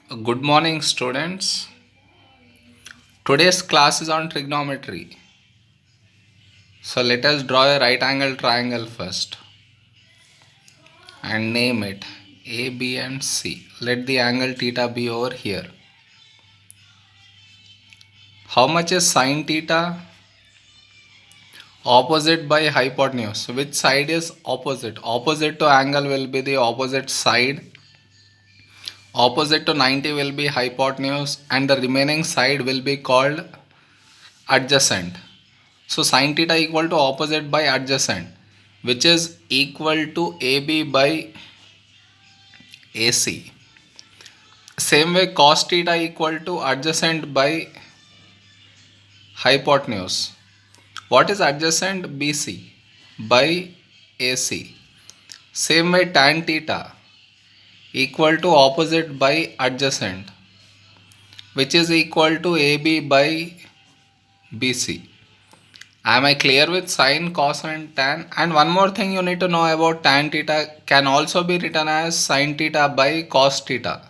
Good morning, students. Today's class is on trigonometry. So let us draw a right angle triangle first and name it A, B, and C. Let the angle theta be over here. How much is sine theta? Opposite by hypotenuse. So which side is opposite? Opposite to angle will be the opposite side. Opposite to 90 will be hypotenuse, and the remaining side will be called adjacent. So sin theta equal to opposite by adjacent, which is equal to AB by AC. Same way cos theta equal to adjacent by hypotenuse. What is adjacent? BC by AC. Same way tan theta equal to opposite by adjacent, which is equal to AB by BC. Am I clear with sine, cos and tan? And one more thing you need to know about tan theta can also be written as sine theta by cos theta.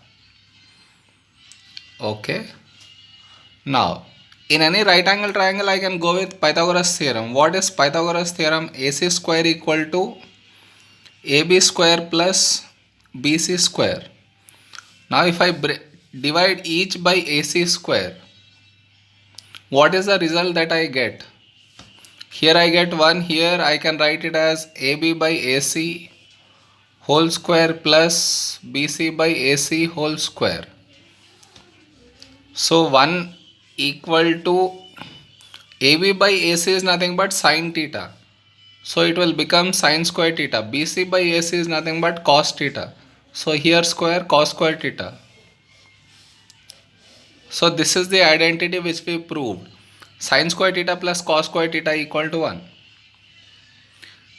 Okay. Now, in any right angle triangle I can go with Pythagoras theorem. What is Pythagoras theorem? AC square equal to AB square plus BC square. Now if I divide each by AC square, what is the result that I get? Here I get 1, here I can write it as AB by AC whole square plus BC by AC whole square. So 1 equal to AB by AC is nothing but sine theta. So it will become sine square theta. BC by AC is nothing but cos theta. So here square cos square theta. So this is the identity which we proved. Sine square theta plus cos square theta equal to 1.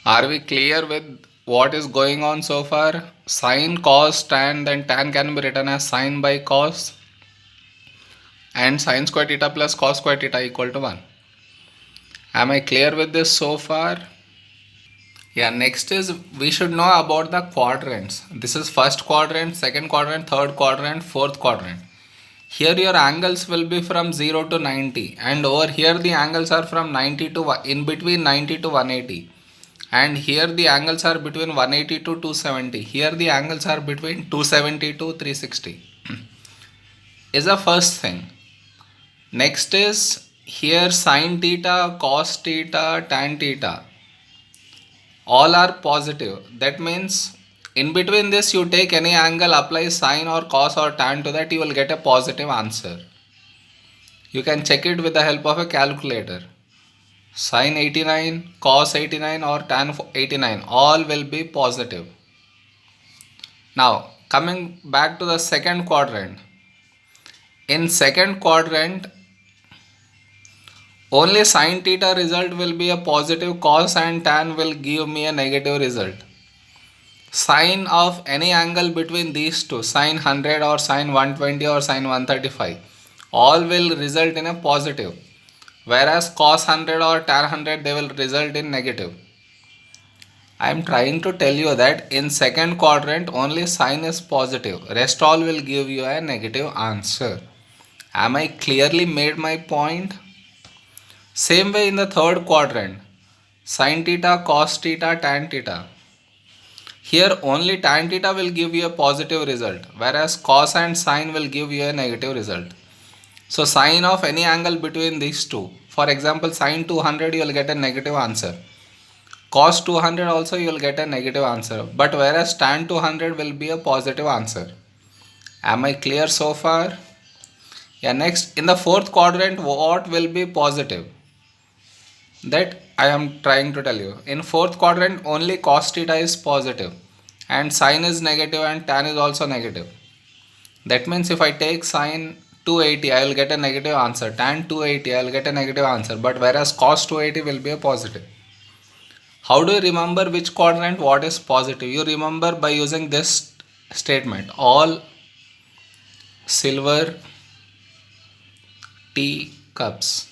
Are we clear with what is going on so far? Sine, cos, tan, then tan can be written as sine by cos, and sine square theta plus cos square theta equal to 1. Am I clear with this so far? Yeah, next is we should know about the quadrants. This is first quadrant, second quadrant, third quadrant, fourth quadrant. Here your angles will be from 0 to 90, and over here the angles are from 90 to in between 90 to 180. And here the angles are between 180 to 270. Here the angles are between 270 to 360. Is the first thing. Next is here sine theta, cos theta, tan theta. All are positive. That means in between this you take any angle, apply sine or cos or tan to that, you will get a positive answer. You can check it with the help of a calculator. Sine 89, cos 89 or tan 89, all will be positive. Now coming back to the second quadrant. In second quadrant, only sine theta result will be a positive, cos and tan will give me a negative result. Sine of any angle between these two, sine 100 or sine 120 or sine 135, all will result in a positive. Whereas cos 100 or tan 100, they will result in negative. I am trying to tell you that in second quadrant only sine is positive. Rest all will give you a negative answer. Am I clearly made my point? Same way in the third quadrant. Sine theta, cos theta, tan theta. Here only tan theta will give you a positive result, whereas cos and sine will give you a negative result. So sine of any angle between these two. For example, sine 200 you will get a negative answer. Cos 200 also you will get a negative answer. But whereas tan 200 will be a positive answer. Am I clear so far? Yeah, next in the fourth quadrant, what will be positive? That I am trying to tell you. In fourth quadrant only cos theta is positive and sine is negative and tan is also negative. That means if I take sine 280 I will get a negative answer, tan 280 I will get a negative answer, but whereas cos 280 will be a positive. How do you remember which quadrant what is positive? You remember by using this statement, all silver tea cups.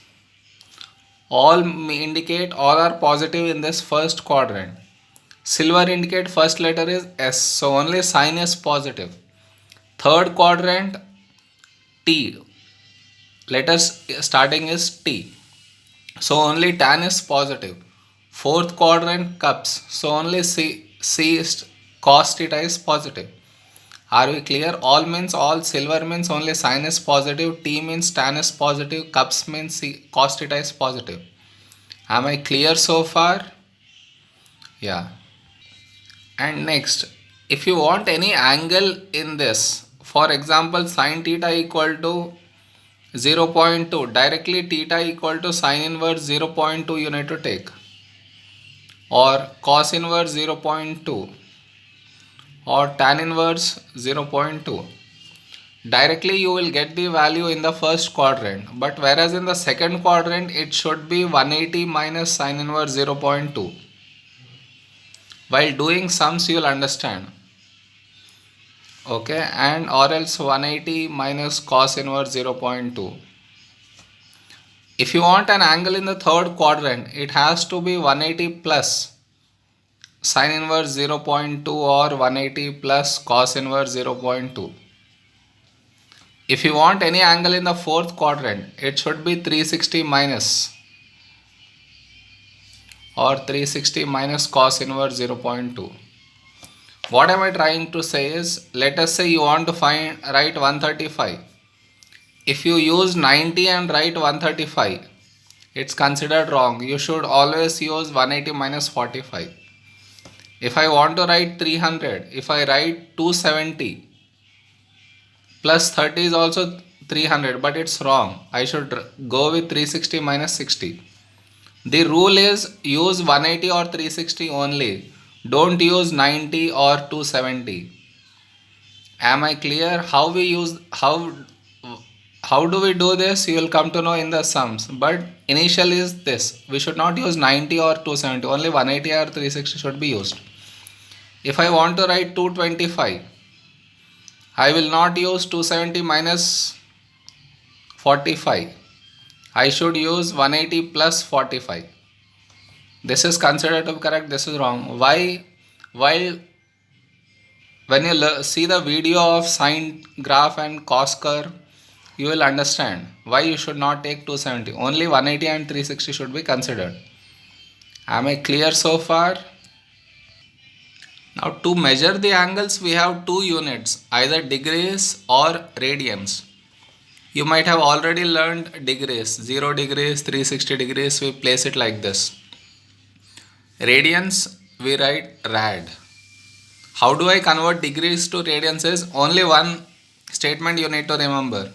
All indicate all are positive in this first quadrant. Silver indicate first letter is S, so only sign is positive. Third quadrant T. Letters starting is T. So only tan is positive. Fourth quadrant cups. So only C is cos theta is positive. Are we clear? All means all, silver means only sin is positive, T means tan is positive, cups means cos theta is positive. Am I clear so far? Yeah. And next, if you want any angle in this, for example sin theta equal to 0.2, directly theta equal to sin inverse 0.2 you need to take, or cos inverse 0.2, or tan inverse 0.2. Directly you will get the value in the first quadrant, but whereas in the second quadrant it should be 180 minus sin inverse 0.2. While doing sums you will understand. Okay, and or else 180 minus cos inverse 0.2. If you want an angle in the third quadrant, it has to be 180 plus sin inverse 0.2 or 180 plus cos inverse 0.2. If you want any angle in the fourth quadrant, it should be 360 minus, or 360 minus cos inverse 0.2. What am I trying to say is, let us say you want to write 135. If you use 90 and write 135, it's considered wrong. You should always use 180 minus 45. If I want to write 300, if I write 270 plus 30 is also 300, but it's wrong. I should go with 360 minus 60. The rule is use 180 or 360 only. Don't use 90 or 270. Am I clear? How do we do this? You will come to know in the sums. But initial is this. We should not use 90 or 270. Only 180 or 360 should be used. If I want to write 225, I will not use 270 minus 45. I should use 180 plus 45. This is considered to be correct, this is wrong. Why? While when you see the video of sine graph and cos curve, you will understand why you should not take 270. Only 180 and 360 should be considered. Am I clear so far? Now to measure the angles, we have two units, either degrees or radians. You might have already learned degrees, 0 degrees, 360 degrees, we place it like this. Radians, we write rad. How do I convert degrees to radians is only one statement you need to remember.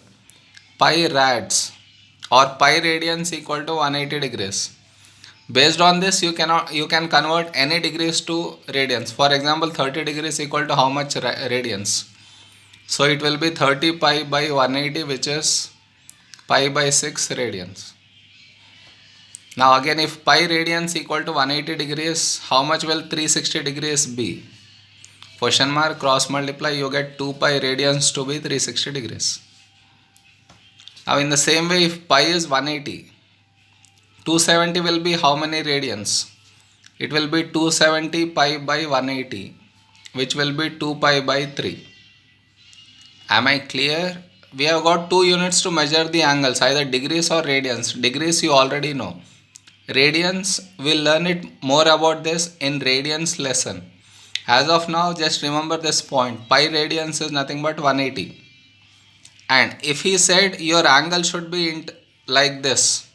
Pi rads or pi radians equal to 180 degrees. Based on this, you can convert any degrees to radians. For example, 30 degrees equal to how much radians? So it will be 30 pi by 180, which is pi by 6 radians. Now again, if pi radians equal to 180 degrees, how much will 360 degrees be? Question mark, cross multiply, you get 2 pi radians to be 360 degrees. Now in the same way, if pi is 180, 270 will be how many radians? It will be 270 pi by 180, which will be 2 pi by 3. Am I clear? We have got two units to measure the angles, either degrees or radians. Degrees you already know. Radians, we'll learn it more about this in radians lesson. As of now, just remember this point. Pi radians is nothing but 180. And if he said your angle should be like this,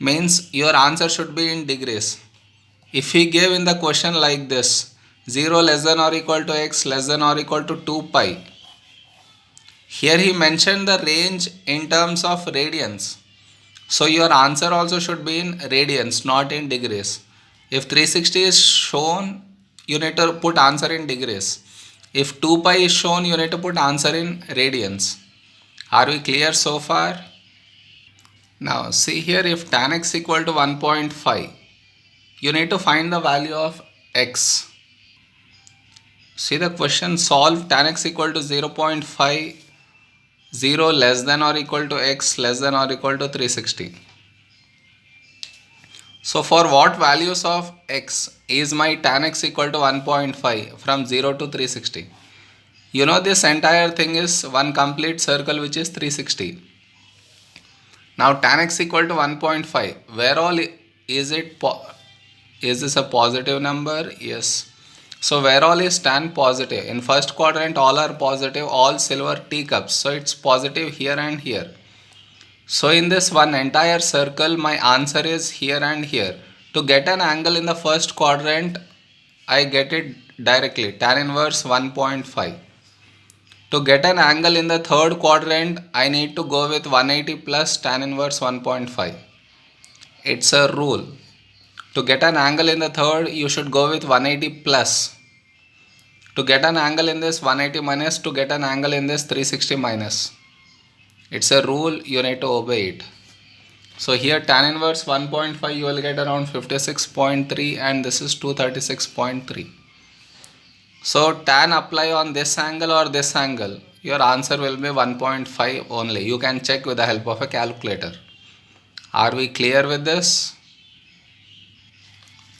means your answer should be in degrees. If he gave in the question like this, 0 less than or equal to x less than or equal to 2 pi. Here he mentioned the range in terms of radians. So your answer also should be in radians, not in degrees. If 360 is shown, you need to put answer in degrees. If 2 pi is shown, you need to put answer in radians. Are we clear so far? Now see here, if tan x equal to 1.5, you need to find the value of x. See the question, solve tan x equal to 0.5, 0 less than or equal to x less than or equal to 360. So for what values of x is my tan x equal to 1.5 from 0 to 360? You know this entire thing is one complete circle which is 360. Now tan x equal to 1.5. Where all is it? Is this a positive number? Yes. So where all is tan positive? In first quadrant all are positive, all silver teacups. So it's positive here and here. So in this one entire circle my answer is here and here. To get an angle in the first quadrant I get it directly, tan inverse 1.5. To get an angle in the third quadrant I need to go with 180 plus tan inverse 1.5. It's a rule. To get an angle in the third, you should go with 180 plus. To get an angle in this 180 minus, to get an angle in this 360 minus. It's a rule, you need to obey it. So here tan inverse 1.5 you will get around 56.3 and this is 236.3. So tan apply on this angle or this angle, your answer will be 1.5 only. You can check with the help of a calculator. Are we clear with this?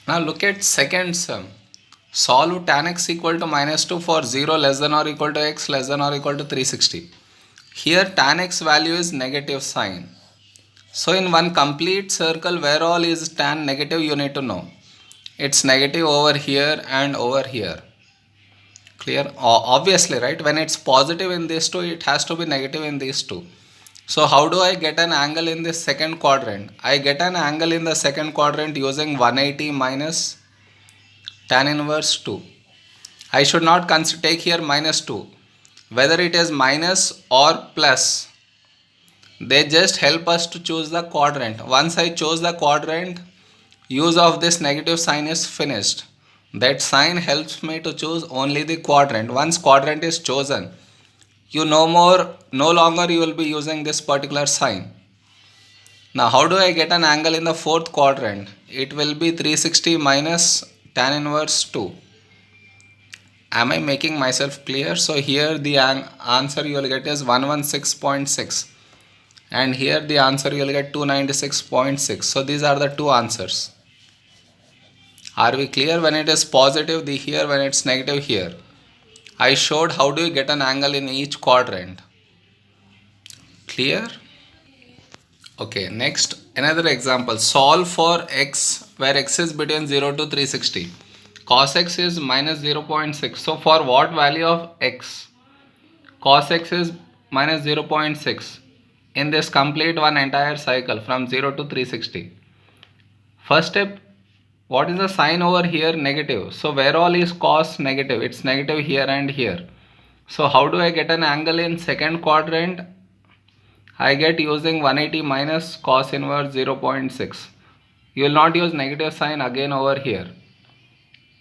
Now look at second sum. Solve tan x equal to minus 2 for 0 less than or equal to x less than or equal to 360. Here tan x value is negative sign. So in one complete circle where all is tan negative you need to know. It's negative over here and over here. Clear? Obviously, right? When it's positive in these two, it has to be negative in these two. So how do I get an angle in this second quadrant? I get an angle in the second quadrant using 180 minus tan inverse 2. I should not take here minus 2. Whether it is minus or plus, they just help us to choose the quadrant. Once I chose the quadrant, use of this negative sign is finished. That sign helps me to choose only the quadrant. Once quadrant is chosen, no longer you will be using this particular sign. Now how do I get an angle in the fourth quadrant? It will be 360 minus tan inverse 2. Am I making myself clear? So here the answer you will get is 116.6 and here the answer you will get 296.6. So these are the two answers. Are we clear? When it is positive the here, when it's negative here. I showed how do you get an angle in each quadrant. Clear? Okay, next another example. Solve for x where x is between 0 to 360. Cos x is minus 0.6. So for what value of x? Cos x is minus 0.6 in this complete one entire cycle from 0 to 360. First step, what is the sign over here? Negative. So where all is cos negative? It's negative here and here. So how do I get an angle in second quadrant? I get using 180 minus cos inverse 0.6. You will not use negative sign again over here.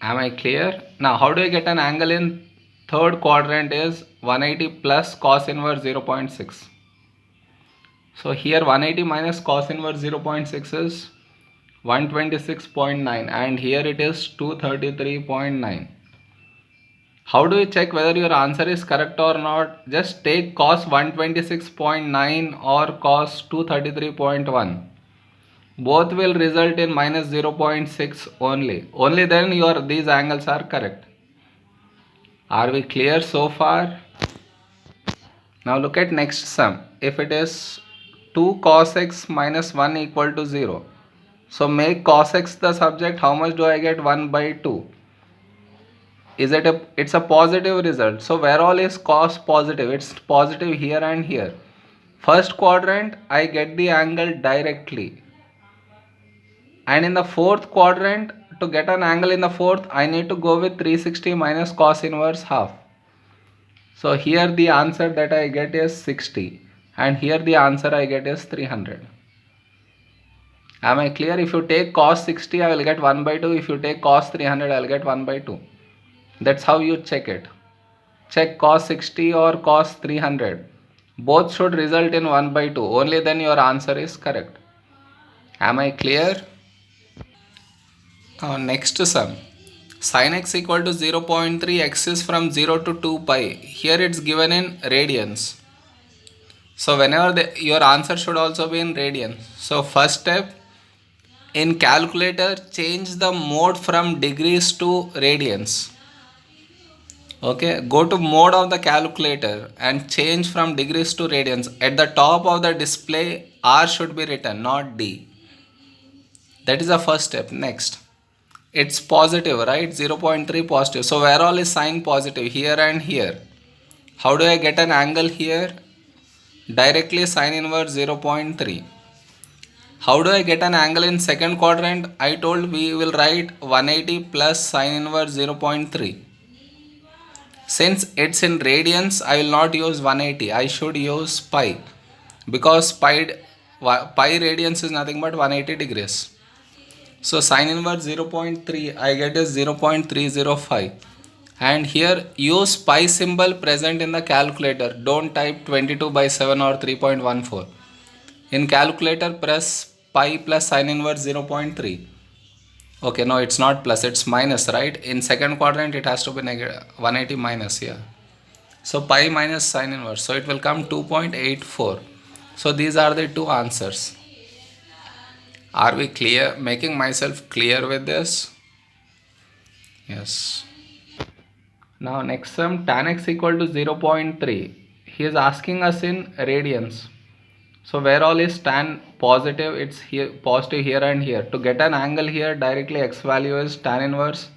Am I clear? Now how do I get an angle in third quadrant is 180 plus cos inverse 0.6. So here 180 minus cos inverse 0.6 is 126.9 and here it is 233.9. How do you check whether your answer is correct or not? Just take cos 126.9 or cos 233.1. Both will result in minus 0.6 only. Only then these angles are correct. Are we clear so far? Now look at next sum. If it is 2 cos x minus 1 equal to 0. So make cos x the subject. How much do I get? 1 by 2. It's a positive result. So where all is cos positive? It's positive here and here. First quadrant I get the angle directly. And in the fourth quadrant, to get an angle in the fourth, I need to go with 360 minus cos inverse half. So here the answer that I get is 60 and here the answer I get is 300. Am I clear? If you take cos 60 I will get 1 by 2. If you take cos 300 I will get 1 by 2. That's how you check it. Check cos 60 or cos 300. Both should result in 1 by 2. Only then your answer is correct. Am I clear? Now next sum. Sin x equal to 0.3, x is from 0 to 2 pi. Here it's given in radians. So whenever your answer should also be in radians. So first step, in calculator change the mode from degrees to radians. Okay, go to mode of the calculator and change from degrees to radians. At the top of the display, R should be written, not D. That is the first step. Next, it's positive, right? 0.3 positive. So where all is sign positive? Here and here. How do I get an angle here? Directly sine inverse 0.3. How do I get an angle in second quadrant? I told we will write 180 plus sine inverse 0.3. Since it's in radians, I will not use 180. I should use pi, because pi radians is nothing but 180 degrees. So sine inverse 0.3 I get is 0.305. And here use pi symbol present in the calculator. Don't type 22 by 7 or 3.14. In calculator press pi plus sine inverse 0.3. Okay, no, it's not plus, it's minus, right? In second quadrant it has to be negative 180 minus here. So pi minus sine inverse. So it will come 2.84. So these are the two answers. Are we clear? Making myself clear with this? Yes. Now next sum, tan x equal to 0.3. He is asking us in radians. So where all is tan positive, it's here positive here and here. To get an angle here, directly x value is tan inverse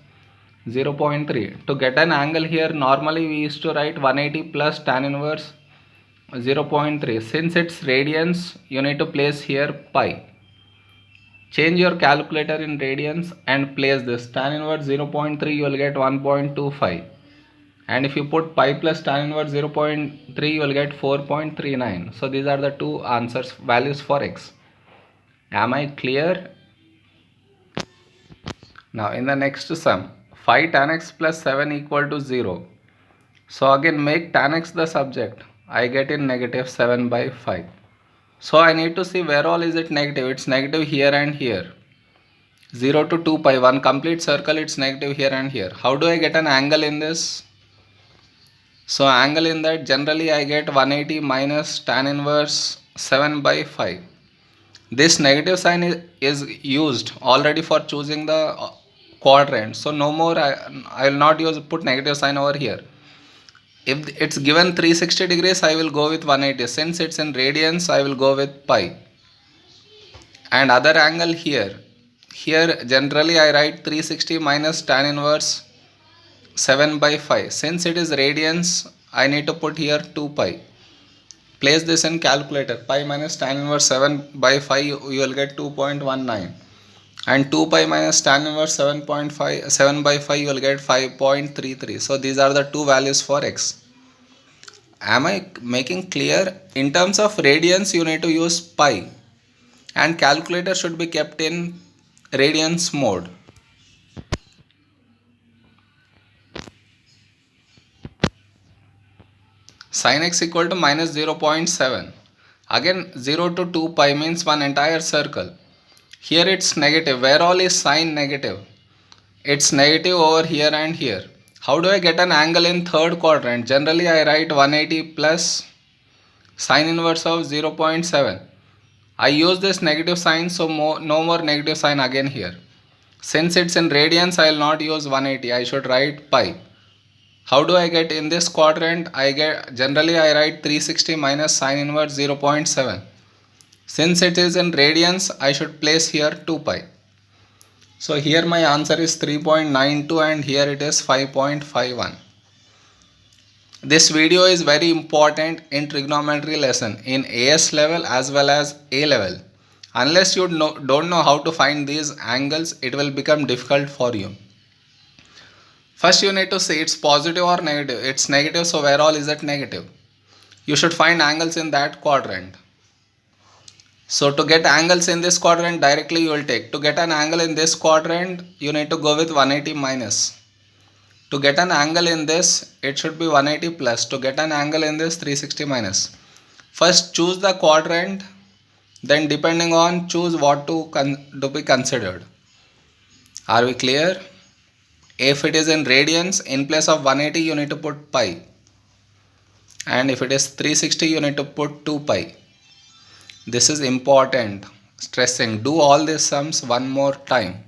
0.3. To get an angle here, normally we used to write 180 plus tan inverse 0.3. Since it's radians, you need to place here pi. Change your calculator in radians and place this. Tan inverse 0.3 you will get 1.25. And if you put pi plus tan inverse 0.3 you will get 4.39. So these are the two answers, values for x. Am I clear? Now in the next sum, 5 tan x plus 7 equal to 0. So again make tan x the subject. I get in negative 7 by 5. So I need to see where all is it negative. It's negative here and here. 0 to 2 pi, one complete circle, it's negative here and here. How do I get an angle in this? So angle in that, generally I get 180 minus tan inverse 7 by 5. This negative sign is used already for choosing the quadrant. So no more, I will not put negative sign over here. If it's given 360 degrees, I will go with 180. Since it's in radians, I will go with pi. And other angle here. Here generally I write 360 minus tan inverse 7 by 5. Since it is radians, I need to put here 2 pi. Place this in calculator. Pi minus tan inverse 7 by 5 you will get 2.19. And 2 pi minus tan inverse 7 by 5 you will get 5.33. So these are the two values for x. Am I making clear? In terms of radians you need to use pi. And calculator should be kept in radians mode. Sin x equal to minus 0.7. Again 0 to 2 pi means one entire circle. Here it's negative. Where all is sign negative? It's negative over here and here. How do I get an angle in third quadrant? Generally I write 180 plus sine inverse of 0.7. I use this negative sign, so no more negative sign again here. Since it's in radians, I will not use 180. I should write pi. How do I get in this quadrant? Generally I write 360 minus sine inverse 0.7. Since it is in radians, I should place here 2 pi. So here my answer is 3.92 and here it is 5.51. This video is very important in trigonometry lesson in AS level as well as A level. Unless you don't know how to find these angles, it will become difficult for you. First you need to say it's positive or negative. It's negative, so where all is it negative? You should find angles in that quadrant. So to get angles in this quadrant, directly you will take. To get an angle in this quadrant, you need to go with 180 minus. To get an angle in this, it should be 180 plus. To get an angle in this, 360 minus. First choose the quadrant, then depending on choose what to be considered. Are we clear? If it is in radians, in place of 180 you need to put pi. And if it is 360 you need to put 2 pi. This is important. Stressing. Do all these sums one more time.